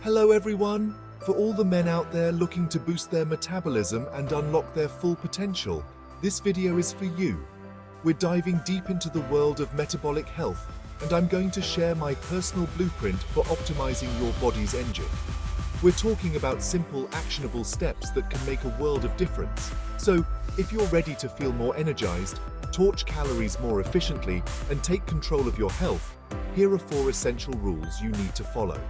Hello everyone! For all the men out there looking to boost their metabolism and unlock their full potential, this video is for you. We're diving deep into the world of metabolic health, and I'm going to share my personal blueprint for optimizing your body's engine. We're talking about simple, actionable steps that can make a world of difference. So, if you're ready to feel more energized, torch calories more efficiently, and take control of your health, here are 4 essential rules you need to follow.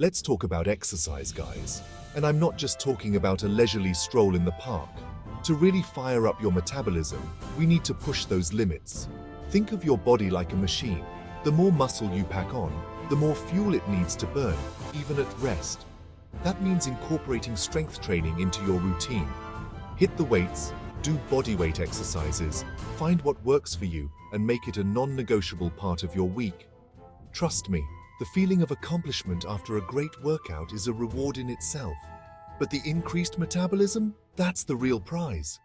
Let's talk about exercise, guys. And I'm not just talking about a leisurely stroll in the park. To really fire up your metabolism, we need to push those limits. Think of your body like a machine. The more muscle you pack on, the more fuel it needs to burn, even at rest. That means incorporating strength training into your routine. Hit the weights, do body weight exercises, find what works for you, and make it a non-negotiable part of your week. Trust me, the feeling of accomplishment after a great workout is a reward in itself. But the increased metabolism? That's the real prize.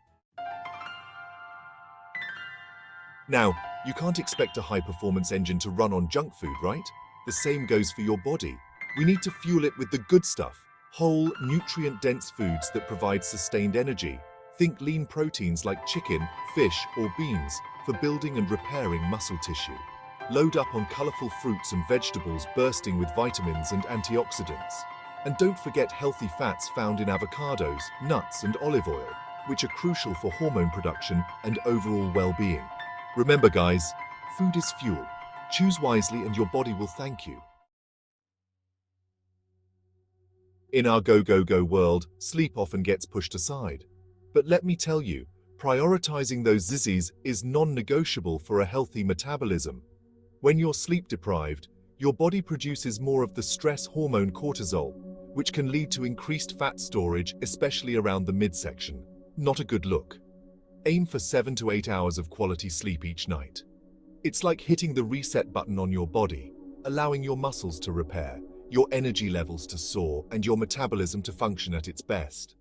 Now, you can't expect a high-performance engine to run on junk food, right? The same goes for your body. We need to fuel it with the good stuff. Whole, nutrient-dense foods that provide sustained energy. Think lean proteins like chicken, fish, or beans for building and repairing muscle tissue. Load up on colorful fruits and vegetables bursting with vitamins and antioxidants. And don't forget healthy fats found in avocados, nuts, and olive oil, which are crucial for hormone production and overall well-being. Remember, guys, food is fuel. Choose wisely and your body will thank you. In our go-go-go world, sleep often gets pushed aside. But let me tell you, prioritizing those zizzies is non-negotiable for a healthy metabolism. When you're sleep-deprived, your body produces more of the stress hormone cortisol, which can lead to increased fat storage, especially around the midsection. Not a good look. Aim for 7 to 8 hours of quality sleep each night. It's like hitting the reset button on your body, allowing your muscles to repair, your energy levels to soar, and your metabolism to function at its best.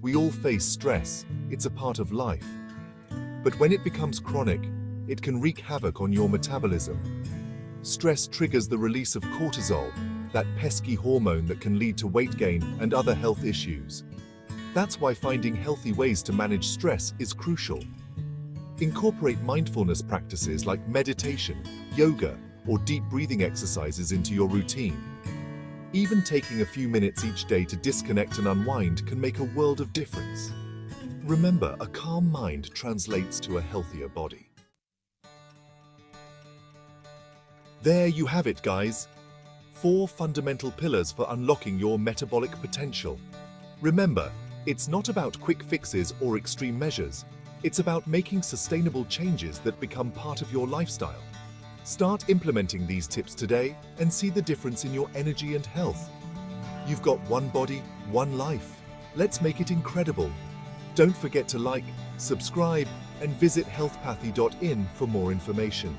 We all face stress. It's a part of life. But when it becomes chronic, it can wreak havoc on your metabolism. Stress triggers the release of cortisol, that pesky hormone that can lead to weight gain and other health issues. That's why finding healthy ways to manage stress is crucial. Incorporate mindfulness practices like meditation, yoga, or deep breathing exercises into your routine. Even taking a few minutes each day to disconnect and unwind can make a world of difference. Remember, a calm mind translates to a healthier body. There you have it, guys. 4 fundamental pillars for unlocking your metabolic potential. Remember, it's not about quick fixes or extreme measures. It's about making sustainable changes that become part of your lifestyle. Start implementing these tips today and see the difference in your energy and health. You've got one body, one life. Let's make it incredible. Don't forget to like, subscribe, and visit healthpathy.in for more information.